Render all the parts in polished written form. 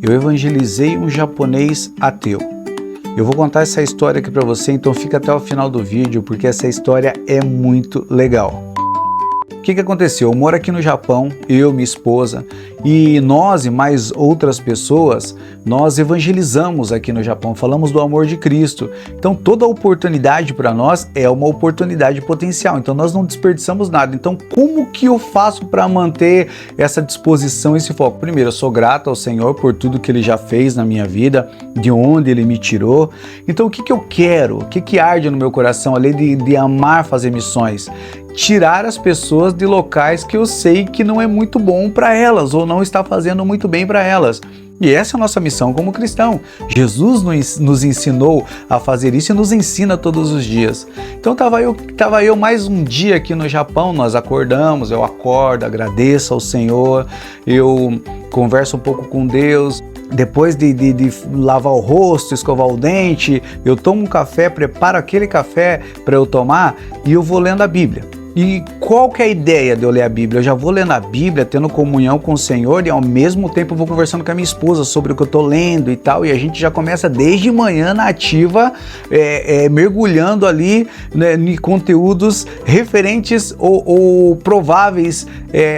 eu evangelizei um japonês ateu. Eu vou contar essa história aqui para você, então fica até o final do vídeo, porque essa história é muito legal. O que aconteceu? Eu moro aqui no Japão, eu, minha esposa, e nós e mais outras pessoas, nós evangelizamos aqui no Japão, falamos do amor de Cristo. Então toda oportunidade para nós é uma oportunidade potencial, então nós não desperdiçamos nada. Então como que eu faço para manter essa disposição, esse foco? Primeiro, eu sou grato ao Senhor por tudo que Ele já fez na minha vida, de onde Ele me tirou. Então o que eu quero? O que arde no meu coração, além de amar fazer missões? Tirar as pessoas de locais que eu sei que não é muito bom para elas ou não está fazendo muito bem para elas. E essa é a nossa missão como cristão. Jesus nos ensinou a fazer isso e nos ensina todos os dias. Então tava eu mais um dia aqui no Japão, nós acordamos, eu acordo, agradeço ao Senhor, eu converso um pouco com Deus. Depois de lavar o rosto, escovar o dente, eu tomo um café, preparo aquele café para eu tomar e eu vou lendo a Bíblia. E qual que é a ideia de eu ler a Bíblia? Eu já vou lendo a Bíblia, tendo comunhão com o Senhor e ao mesmo tempo eu vou conversando com a minha esposa sobre o que eu estou lendo e tal, e a gente já começa desde manhã na ativa, mergulhando ali, né, em conteúdos referentes ou prováveis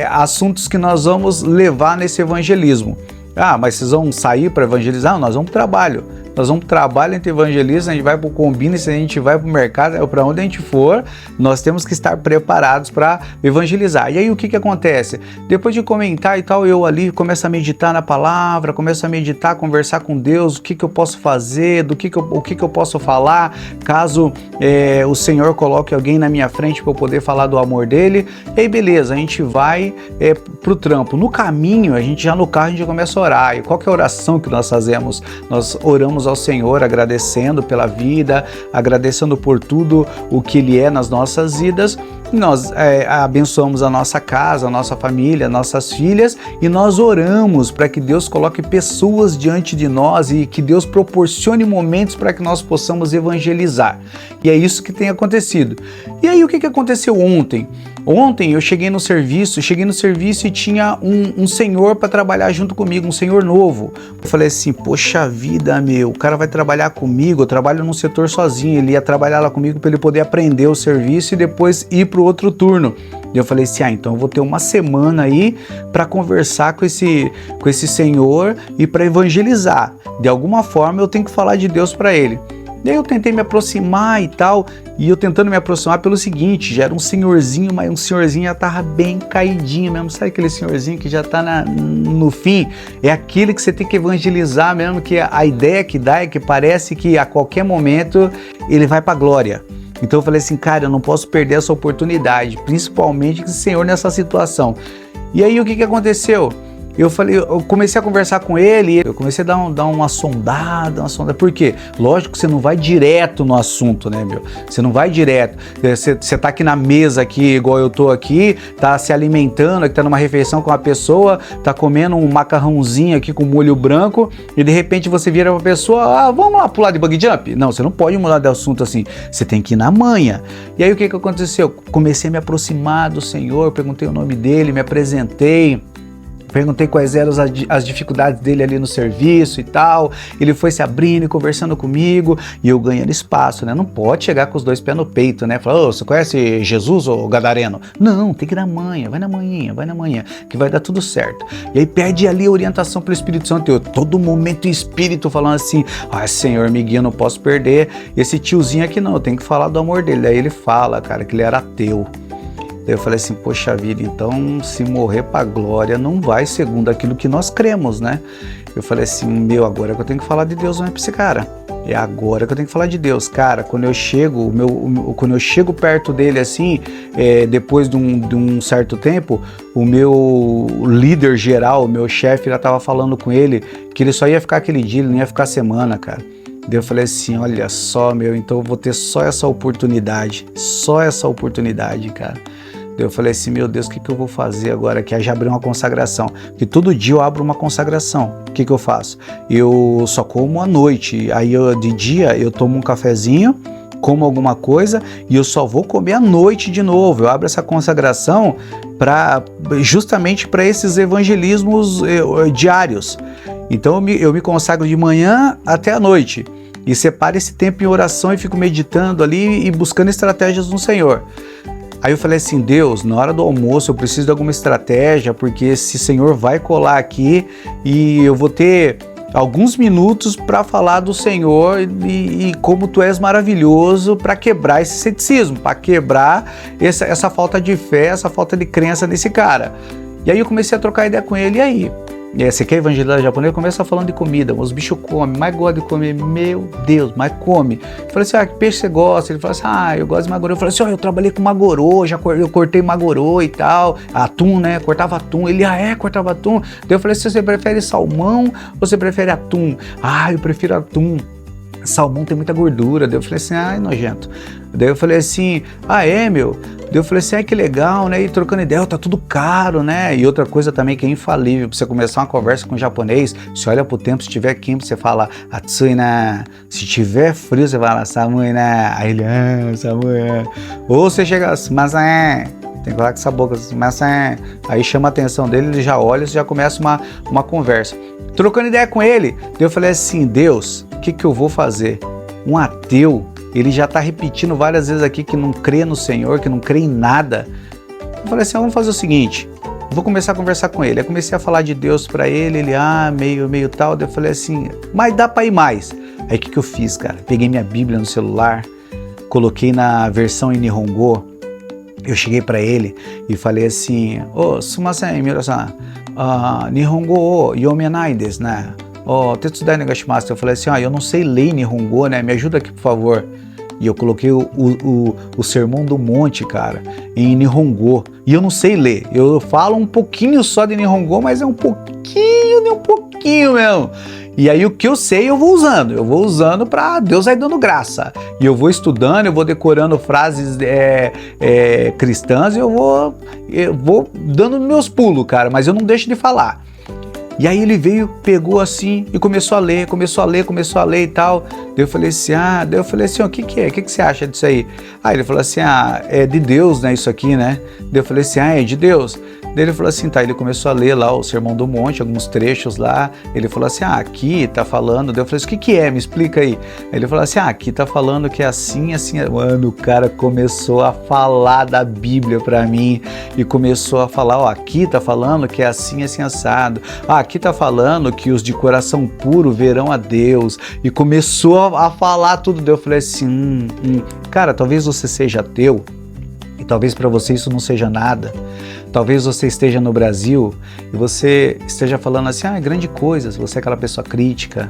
assuntos que nós vamos levar nesse evangelismo. Ah, mas vocês vão sair para evangelizar? Não, nós vamos para o trabalho. Nós vamos para o trabalho, a gente evangeliza, a gente vai para o Combina, se a gente vai para o mercado, para onde a gente for, nós temos que estar preparados para evangelizar. E aí o que acontece? Depois de comentar e tal, eu ali começo a meditar na palavra, começo a meditar, conversar com Deus, o que eu posso fazer, o que eu posso falar, caso o Senhor coloque alguém na minha frente para eu poder falar do amor dele. E aí beleza, a gente vai para o trampo. No caminho, no carro a gente começa a orar. E qual que é a oração que nós fazemos? Nós oramos ao Senhor, agradecendo pela vida, agradecendo por tudo o que Ele é nas nossas vidas. Nós abençoamos a nossa casa, a nossa família, nossas filhas, e nós oramos para que Deus coloque pessoas diante de nós e que Deus proporcione momentos para que nós possamos evangelizar. E é isso que tem acontecido. E aí o que aconteceu ontem? Ontem eu cheguei no serviço e tinha um senhor para trabalhar junto comigo, um senhor novo. Eu falei assim, poxa vida, meu, o cara vai trabalhar comigo, eu trabalho num setor sozinho, ele ia trabalhar lá comigo para ele poder aprender o serviço e depois ir para o outro turno. E eu falei assim, então eu vou ter uma semana aí para conversar com esse senhor e para evangelizar. De alguma forma eu tenho que falar de Deus para ele. E aí eu tentei me aproximar e tal, e eu tentando me aproximar pelo seguinte, já era um senhorzinho, mas um senhorzinho já tava bem caidinho mesmo, sabe aquele senhorzinho que já tá no fim? É aquele que você tem que evangelizar mesmo, que a ideia que dá é que parece que a qualquer momento ele vai pra glória. Então eu falei assim, cara, eu não posso perder essa oportunidade, principalmente com esse senhor nessa situação. E aí o que aconteceu? Eu comecei a conversar com ele, eu comecei a dar uma sondada, por quê? Lógico que você não vai direto no assunto, né, meu? Você não vai direto, você tá aqui na mesa, aqui, igual eu tô aqui, tá se alimentando, tá numa refeição com uma pessoa, tá comendo um macarrãozinho aqui com molho branco, e de repente você vira pra pessoa, vamos lá pular de bungee jump? Não, você não pode mudar de assunto assim, você tem que ir na manha. E aí o que aconteceu? Comecei a me aproximar do Senhor, perguntei o nome dele, me apresentei, perguntei quais eram as dificuldades dele ali no serviço e tal. Ele foi se abrindo e conversando comigo e eu ganhando espaço, né? Não pode chegar com os dois pés no peito, né? Falar, você conhece Jesus ou Gadareno? Não, tem que ir na manhã, vai na manhã, que vai dar tudo certo. E aí pede ali a orientação pelo Espírito Santo. Eu, todo momento o Espírito falando assim, Senhor, me guia, não posso perder esse tiozinho aqui não, eu tenho que falar do amor dele. Aí ele fala, cara, que ele era ateu. Eu falei assim, poxa vida, então se morrer pra glória não vai segundo aquilo que nós cremos, né? Eu falei assim, agora que eu tenho que falar de Deus, não é pra esse cara. É agora que eu tenho que falar de Deus. Cara, quando eu chego perto dele assim, depois de um certo tempo, o meu líder geral, o meu chefe, já tava falando com ele que ele só ia ficar aquele dia, ele não ia ficar semana, cara. Daí eu falei assim, olha só, então eu vou ter só essa oportunidade, cara. Eu falei assim, meu Deus, o que eu vou fazer agora? Que já abri uma consagração, que todo dia eu abro uma consagração. O que eu faço? Eu só como à noite, aí de dia eu tomo um cafezinho, como alguma coisa e eu só vou comer à noite de novo. Eu abro essa consagração justamente para esses evangelismos diários. Então eu me consagro de manhã até a noite e separo esse tempo em oração e fico meditando ali e buscando estratégias no Senhor. Aí eu falei assim, Deus, na hora do almoço eu preciso de alguma estratégia, porque esse Senhor vai colar aqui e eu vou ter alguns minutos para falar do Senhor e como Tu és maravilhoso, para quebrar esse ceticismo, para quebrar essa falta de fé, essa falta de crença nesse cara. E aí eu comecei a trocar ideia com ele, e aí? Você quer evangelizar japonês? Começa falando de comida, os bichos comem, mais gosta de comer, meu Deus, mais come. Eu falei assim, que peixe você gosta? Ele falou assim, eu gosto de magorô. Eu falei assim, eu trabalhei com magorô, eu cortei magorô e tal, atum, né, cortava atum. Ele, cortava atum. Daí eu falei assim, você prefere salmão ou você prefere atum? Eu prefiro atum. Salmão tem muita gordura. Daí eu falei assim, nojento. Daí eu falei assim, meu? Daí eu falei assim, que legal, né? E trocando ideia, tá tudo caro, né? E outra coisa também que é infalível, pra você começar uma conversa com um japonês, você olha pro tempo, se tiver quente, você fala, atsui na. Se tiver frio, você fala, samui na. Aí ele, samui. Ou você chega assim, mas tem que falar com essa boca, mas aí chama a atenção dele, ele já olha, você já começa uma conversa. Trocando ideia com ele, daí eu falei assim, Deus, o que eu vou fazer? Um ateu, ele já está repetindo várias vezes aqui que não crê no Senhor, que não crê em nada. Eu falei assim, vamos fazer o seguinte, vou começar a conversar com ele. Eu comecei a falar de Deus para ele, meio tal, daí eu falei assim, mas dá para ir mais. Aí o que eu fiz, cara? Peguei minha Bíblia no celular, coloquei na versão em Nihongo, eu cheguei para ele e falei assim, sumasen, mira-san, Nihongo o yomenai desu, né? Tetsudai negashimasu. Eu falei assim, eu não sei ler Nihongo, né? Me ajuda aqui, por favor. E eu coloquei o Sermão do Monte, cara, em Nihongo. E eu não sei ler. Eu falo um pouquinho só de Nihongo, mas é um pouquinho mesmo. E aí o que eu sei eu vou usando para Deus vai dando graça. E eu vou estudando, eu vou decorando frases cristãs e eu vou dando meus pulos, cara, mas eu não deixo de falar. E aí ele veio, pegou assim e começou a ler e tal. Daí eu falei assim, o que é? O que você acha disso aí? Ele falou assim, é de Deus, né, isso aqui, né? Daí eu falei assim, é de Deus. Daí ele falou assim, ele começou a ler lá o Sermão do Monte, alguns trechos lá. Ele falou assim, aqui tá falando. Daí eu falei assim, o que é? Me explica aí. Aí ele falou assim, aqui tá falando que é assim. Mano, o cara começou a falar da Bíblia pra mim e começou a falar, aqui tá falando que é assim, assado. Aqui tá falando que os de coração puro verão a Deus. E começou a falar tudo. Daí eu falei assim, cara, talvez você seja ateu e talvez pra você isso não seja nada. Talvez você esteja no Brasil e você esteja falando assim, grande coisa, você é aquela pessoa crítica,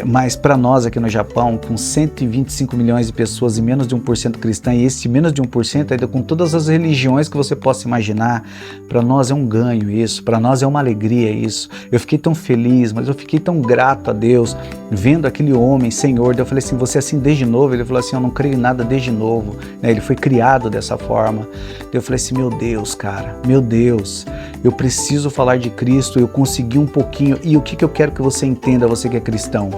mas para nós aqui no Japão, com 125 milhões de pessoas e menos de 1% cristã, e esse menos de 1% ainda com todas as religiões que você possa imaginar, para nós é um ganho isso, para nós é uma alegria isso. Eu fiquei tão feliz, mas eu fiquei tão grato a Deus, vendo aquele homem, Senhor. Daí eu falei assim, você é assim desde novo? Ele falou assim, eu não creio em nada desde novo, né? Ele foi criado dessa forma. Daí eu falei assim, meu Deus, cara, meu Deus, eu preciso falar de Cristo, eu consegui um pouquinho. E o que eu quero que você entenda, você que é cristão,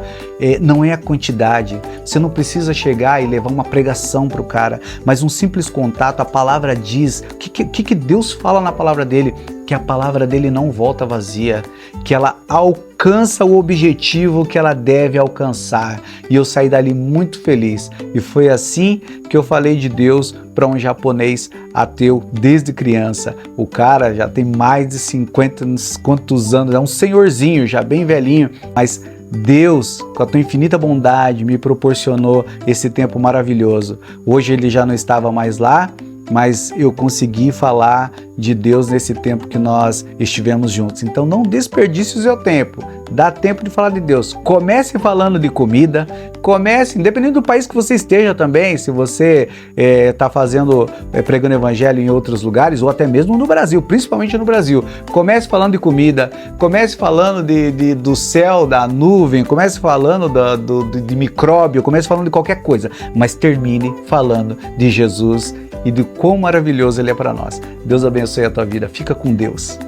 não é a quantidade, você não precisa chegar e levar uma pregação para o cara, mas um simples contato. A palavra diz, o que Deus fala na palavra dele? Que a palavra dele não volta vazia, que ela alcança o objetivo que ela deve alcançar. E eu saí dali muito feliz. E foi assim que eu falei de Deus para um japonês ateu desde criança. O cara já tem mais de 50 quantos anos, é um senhorzinho, já bem velhinho, mas Deus, com a tua infinita bondade, me proporcionou esse tempo maravilhoso. Hoje ele já não estava mais lá, mas eu consegui falar de Deus nesse tempo que nós estivemos juntos. Então não desperdice o seu tempo, dá tempo de falar de Deus. Comece falando de comida, comece, independente do país que você esteja também, se você está pregando evangelho em outros lugares, ou até mesmo no Brasil, principalmente no Brasil. Comece falando de comida, comece falando do céu, da nuvem, comece falando de micróbio, comece falando de qualquer coisa, mas termine falando de Jesus e de quão maravilhoso Ele é para nós. Deus abençoe a tua vida. Fica com Deus.